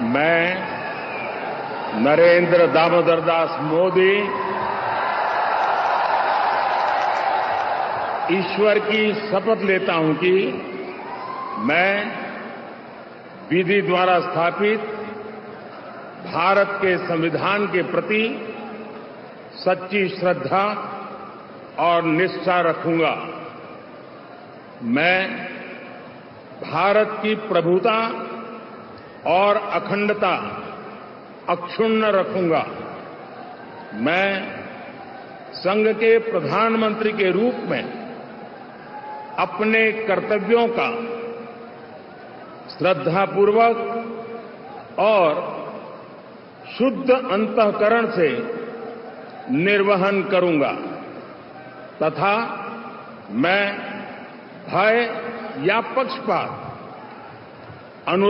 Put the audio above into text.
मैं नरेंद्र दामोदर दास मोदी ईश्वर की शपथ लेता हूं कि मैं विधि द्वारा स्थापित भारत के संविधान के प्रति सच्ची श्रद्धा और निष्ठा रखूंगा। मैं भारत की प्रभुता और अखंडता अक्षुण्ण रखूंगा। मैं संघ के प्रधानमंत्री के रूप में अपने कर्तव्यों का श्रद्धापूर्वक और शुद्ध अंतःकरण से निर्वहन करूंगा तथा मैं भय या पक्षपात